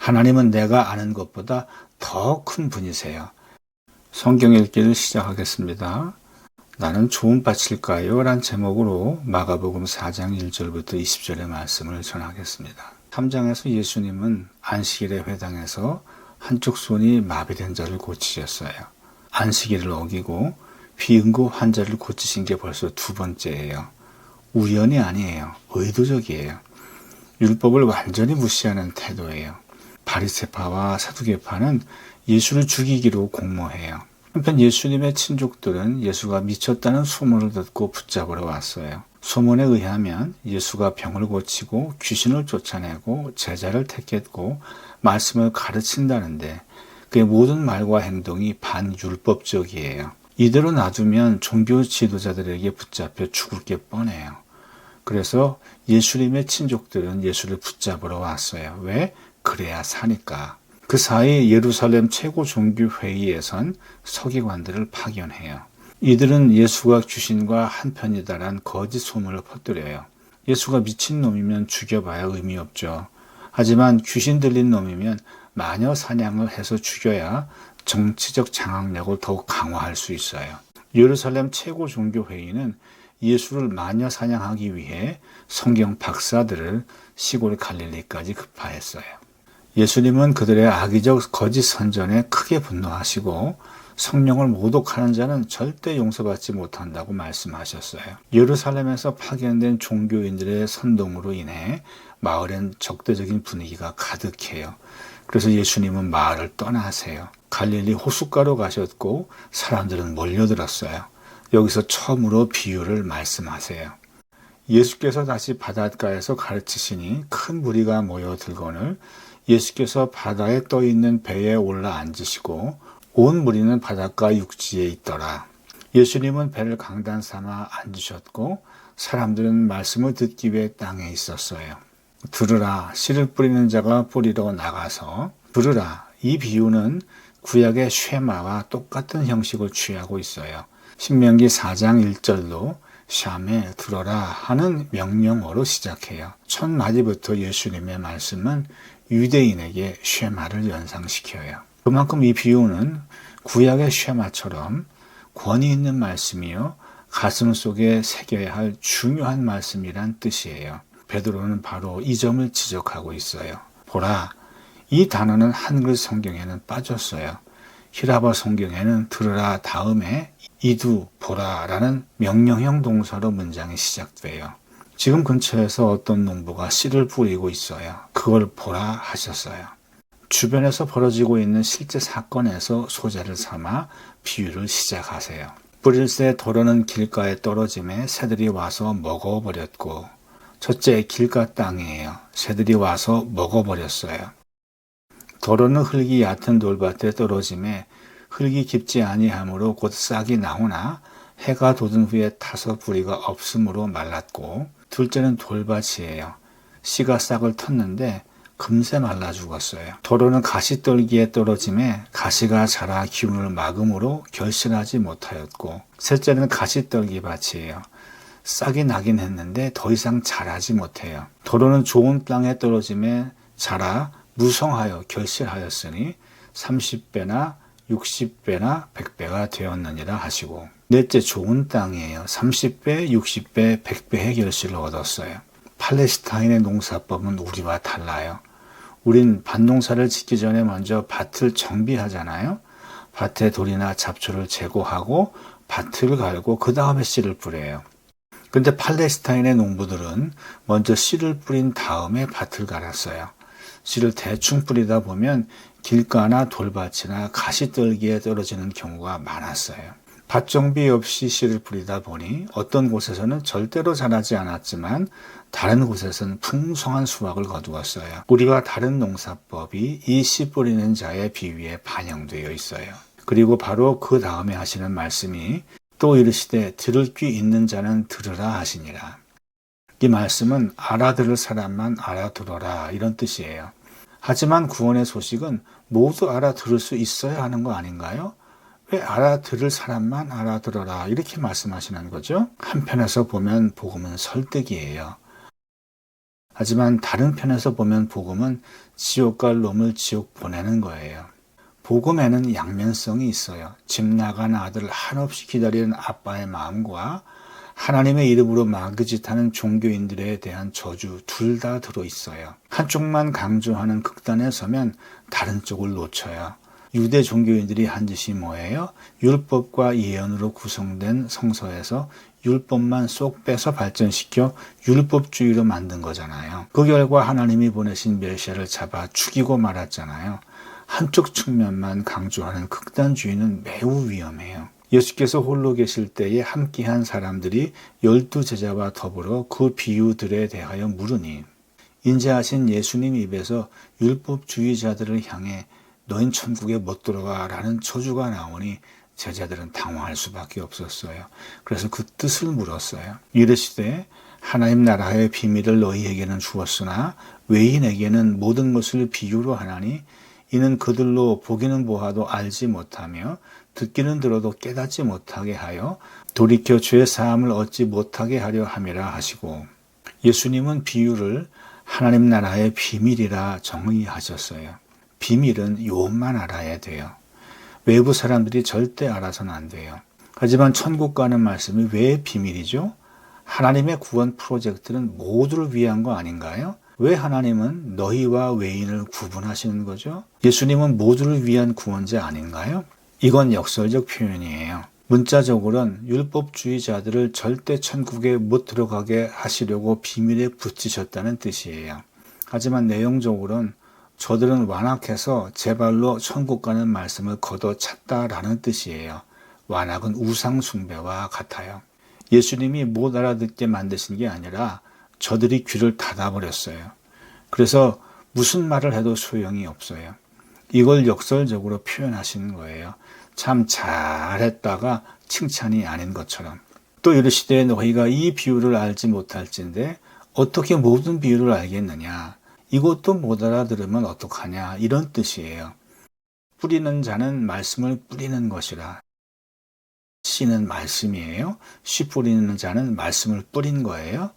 하나님은 내가 아는 것보다 더 큰 분이세요. 성경 읽기를 시작하겠습니다. 나는 좋은 밭일까요? 란 제목으로 마가복음 4장 1절부터 20절의 말씀을 전하겠습니다. 3장에서 예수님은 안식일의 회당에서 한쪽 손이 마비된 자를 고치셨어요. 안식일을 어기고 비응고 환자를 고치신 게 벌써 두 번째예요. 우연이 아니에요. 의도적이에요. 율법을 완전히 무시하는 태도예요. 바리새파와 사두개파는 예수를 죽이기로 공모해요. 한편 예수님의 친족들은 예수가 미쳤다는 소문을 듣고 붙잡으러 왔어요. 소문에 의하면 예수가 병을 고치고 귀신을 쫓아내고 제자를 택했고 말씀을 가르친다는데 그의 모든 말과 행동이 반율법적이에요. 이대로 놔두면 종교 지도자들에게 붙잡혀 죽을 게 뻔해요. 그래서 예수님의 친족들은 예수를 붙잡으러 왔어요. 왜? 그래야 사니까. 그 사이 예루살렘 최고 종교회의에선 서기관들을 파견해요. 이들은 예수가 귀신과 한편이다란 거짓 소문을 퍼뜨려요. 예수가 미친놈이면 죽여봐야 의미 없죠. 하지만 귀신 들린 놈이면 마녀 사냥을 해서 죽여야 정치적 장악력을 더욱 강화할 수 있어요. 예루살렘 최고 종교회의는 예수를 마녀 사냥하기 위해 성경 박사들을 시골 갈릴리까지 급파했어요. 예수님은 그들의 악의적 거짓 선전에 크게 분노하시고 성령을 모독하는 자는 절대 용서받지 못한다고 말씀하셨어요. 예루살렘에서 파견된 종교인들의 선동으로 인해 마을엔 적대적인 분위기가 가득해요. 그래서 예수님은 마을을 떠나세요. 갈릴리 호숫가로 가셨고 사람들은 몰려들었어요. 여기서 처음으로 비유를 말씀하세요. 예수께서 다시 바닷가에서 가르치시니 큰 무리가 모여들거늘 예수께서 바다에 떠있는 배에 올라 앉으시고 온 무리는 바닷가 육지에 있더라. 예수님은 배를 강단 삼아 앉으셨고 사람들은 말씀을 듣기 위해 땅에 있었어요. 들으라, 씨를 뿌리는 자가 뿌리러 나가서. 들으라, 이 비유는 구약의 쉐마와 똑같은 형식을 취하고 있어요. 신명기 4장 1절로 샴에 들어라 하는 명령어로 시작해요. 첫 마디부터 예수님의 말씀은 유대인에게 쉐마를 연상시켜요. 그만큼 이 비유는 구약의 쉐마처럼 권위 있는 말씀이요, 가슴 속에 새겨야 할 중요한 말씀이란 뜻이에요. 베드로는 바로 이 점을 지적하고 있어요. 보라, 이 단어는 한글 성경에는 빠졌어요. 히라버 성경에는 들으라 다음에 이두 보라라는 명령형 동사로 문장이 시작돼요. 지금 근처에서 어떤 농부가 씨를 뿌리고 있어요. 그걸 보라 하셨어요. 주변에서 벌어지고 있는 실제 사건에서 소재를 삼아 비유를 시작하세요. 뿌릴새 도로는 길가에 떨어짐에 새들이 와서 먹어버렸고, 첫째 길가 땅이에요. 새들이 와서 먹어버렸어요. 도로는 흙이 얕은 돌밭에 떨어짐에 흙이 깊지 아니하므로 곧 싹이 나오나 해가 돋은 후에 타서 뿌리가 없으므로 말랐고, 둘째는 돌밭이에요. 씨가 싹을 텄는데 금세 말라 죽었어요. 도로는 가시떨기에 떨어짐에 가시가 자라 기운을 막음으로 결실하지 못하였고, 셋째는 가시떨기 밭이에요. 싹이 나긴 했는데 더 이상 자라지 못해요. 도로는 좋은 땅에 떨어짐에 자라 무성하여 결실하였으니 30배나 60배나 100배가 되었느니라 하시고, 넷째 좋은 땅이에요. 30배, 60배, 100배의 결실을 얻었어요. 팔레스타인의 농사법은 우리와 달라요. 우린 밭농사를 짓기 전에 먼저 밭을 정비하잖아요. 밭에 돌이나 잡초를 제거하고 밭을 갈고 그 다음에 씨를 뿌려요. 근데 팔레스타인의 농부들은 먼저 씨를 뿌린 다음에 밭을 갈았어요. 씨를 대충 뿌리다 보면 길가나 돌밭이나 가시떨기에 떨어지는 경우가 많았어요. 밭 정비 없이 씨를 뿌리다 보니 어떤 곳에서는 절대로 자라지 않았지만 다른 곳에서는 풍성한 수확을 거두었어요. 우리와 다른 농사법이 이 씨 뿌리는 자의 비유에 반영되어 있어요. 그리고 바로 그 다음에 하시는 말씀이 또 이르시되 들을 귀 있는 자는 들으라 하시니라. 이 말씀은 알아들을 사람만 알아들어라 이런 뜻이에요. 하지만 구원의 소식은 모두 알아들을 수 있어야 하는 거 아닌가요? 왜 알아들을 사람만 알아들어라 이렇게 말씀하시는 거죠? 한편에서 보면 복음은 설득이에요. 하지만 다른 편에서 보면 복음은 지옥 갈 놈을 지옥 보내는 거예요. 복음에는 양면성이 있어요. 집 나간 아들을 한없이 기다리는 아빠의 마음과 하나님의 이름으로 마그짓하는 종교인들에 대한 저주 둘 다 들어있어요. 한쪽만 강조하는 극단에 서면 다른 쪽을 놓쳐요. 유대 종교인들이 한 짓이 뭐예요? 율법과 예언으로 구성된 성서에서 율법만 쏙 빼서 발전시켜 율법주의로 만든 거잖아요. 그 결과 하나님이 보내신 메시아를 잡아 죽이고 말았잖아요. 한쪽 측면만 강조하는 극단주의는 매우 위험해요. 예수께서 홀로 계실 때에 함께한 사람들이 12제자와 더불어 그 비유들에 대하여 물으니 인자하신 예수님 입에서 율법주의자들을 향해 너흰 천국에 못 들어가 라는 저주가 나오니 제자들은 당황할 수밖에 없었어요. 그래서 그 뜻을 물었어요. 이르시되 하나님 나라의 비밀을 너희에게는 주었으나 외인에게는 모든 것을 비유로 하나니 이는 그들로 보기는 보아도 알지 못하며 듣기는 들어도 깨닫지 못하게 하여 돌이켜 죄 사함을 얻지 못하게 하려 함이라 하시고, 예수님은 비유를 하나님 나라의 비밀이라 정의하셨어요. 비밀은 요만 알아야 돼요. 외부 사람들이 절대 알아서는 안 돼요. 하지만 천국 가는 말씀이 왜 비밀이죠? 하나님의 구원 프로젝트는 모두를 위한 거 아닌가요? 왜 하나님은 너희와 외인을 구분하시는 거죠? 예수님은 모두를 위한 구원자 아닌가요? 이건 역설적 표현이에요. 문자적으로는 율법주의자들을 절대 천국에 못 들어가게 하시려고 비밀에 붙이셨다는 뜻이에요. 하지만 내용적으로는 저들은 완악해서 제 발로 천국 가는 말씀을 걷어찼다라는 뜻이에요. 완악은 우상 숭배와 같아요. 예수님이 못 알아듣게 만드신 게 아니라 저들이 귀를 닫아버렸어요. 그래서 무슨 말을 해도 소용이 없어요. 이걸 역설적으로 표현하시는 거예요. 참 잘했다가 칭찬이 아닌 것처럼. 또 이르시되 너희가 이 비유를 알지 못할진데 어떻게 모든 비유를 알겠느냐. 이것도 못 알아들으면 어떡하냐. 이런 뜻이에요. 뿌리는 자는 말씀을 뿌리는 것이라. 씨는 말씀이에요. 씨 뿌리는 자는 말씀을 뿌린 거예요.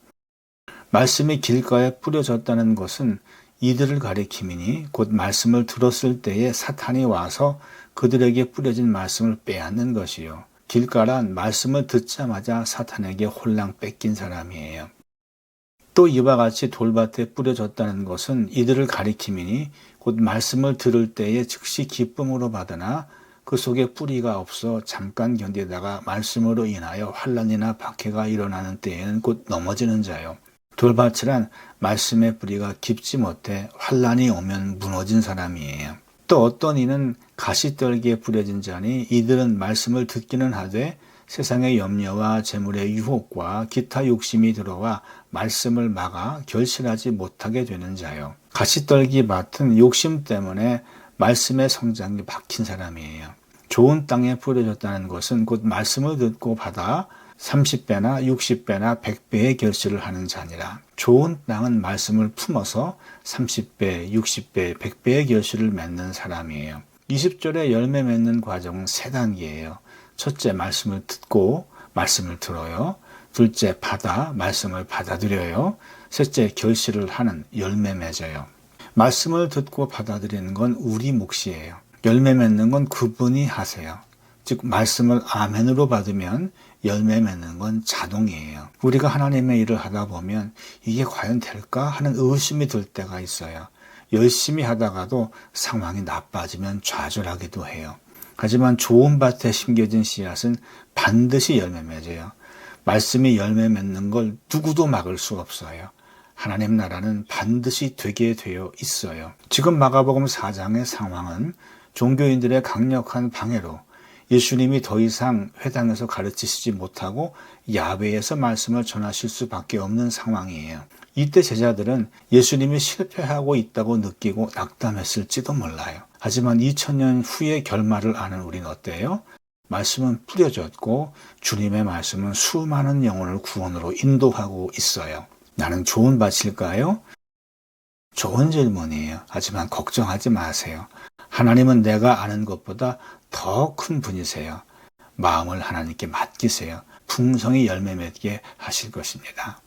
말씀이 길가에 뿌려졌다는 것은 이들을 가리킴이니 곧 말씀을 들었을 때에 사탄이 와서 그들에게 뿌려진 말씀을 빼앗는 것이요. 길가란 말씀을 듣자마자 사탄에게 홀랑 뺏긴 사람이에요. 또 이와 같이 돌밭에 뿌려졌다는 것은 이들을 가리킴이니 곧 말씀을 들을 때에 즉시 기쁨으로 받으나 그 속에 뿌리가 없어 잠깐 견디다가 말씀으로 인하여 환난이나 박해가 일어나는 때에는 곧 넘어지는 자요. 돌밭이란 말씀의 뿌리가 깊지 못해 환난이 오면 무너진 사람이에요. 또 어떤 이는 가시떨기에 뿌려진 자니 이들은 말씀을 듣기는 하되 세상의 염려와 재물의 유혹과 기타 욕심이 들어와 말씀을 막아 결실하지 못하게 되는 자요. 가시떨기 밭은 욕심 때문에 말씀의 성장이 막힌 사람이에요. 좋은 땅에 뿌려졌다는 것은 곧 말씀을 듣고 받아 30배나 60배나 100배의 결실을 하는 자니라. 좋은 땅은 말씀을 품어서 30배, 60배, 100배의 결실을 맺는 사람이에요. 20절에 열매 맺는 과정은 3단계예요. 첫째, 말씀을 듣고 말씀을 들어요. 둘째, 받아 말씀을 받아들여요. 셋째, 결실을 하는 열매 맺어요. 말씀을 듣고 받아들이는 건 우리 몫이에요. 열매 맺는 건 그분이 하세요. 즉 말씀을 아멘으로 받으면 열매 맺는 건 자동이에요. 우리가 하나님의 일을 하다 보면 이게 과연 될까 하는 의심이 들 때가 있어요. 열심히 하다가도 상황이 나빠지면 좌절하기도 해요. 하지만 좋은 밭에 심겨진 씨앗은 반드시 열매 맺어요. 말씀이 열매 맺는 걸 누구도 막을 수 없어요. 하나님 나라는 반드시 되게 되어 있어요. 지금 마가복음 4장의 상황은 종교인들의 강력한 방해로 예수님이 더 이상 회당에서 가르치시지 못하고 야외에서 말씀을 전하실 수밖에 없는 상황이에요. 이때 제자들은 예수님이 실패하고 있다고 느끼고 낙담했을지도 몰라요. 하지만 2000년 후의 결말을 아는 우린 어때요? 말씀은 뿌려졌고 주님의 말씀은 수많은 영혼을 구원으로 인도하고 있어요. 나는 좋은 밭일까요? 좋은 질문이에요. 하지만 걱정하지 마세요. 하나님은 내가 아는 것보다 더 큰 분이세요. 마음을 하나님께 맡기세요. 풍성히 열매 맺게 하실 것입니다.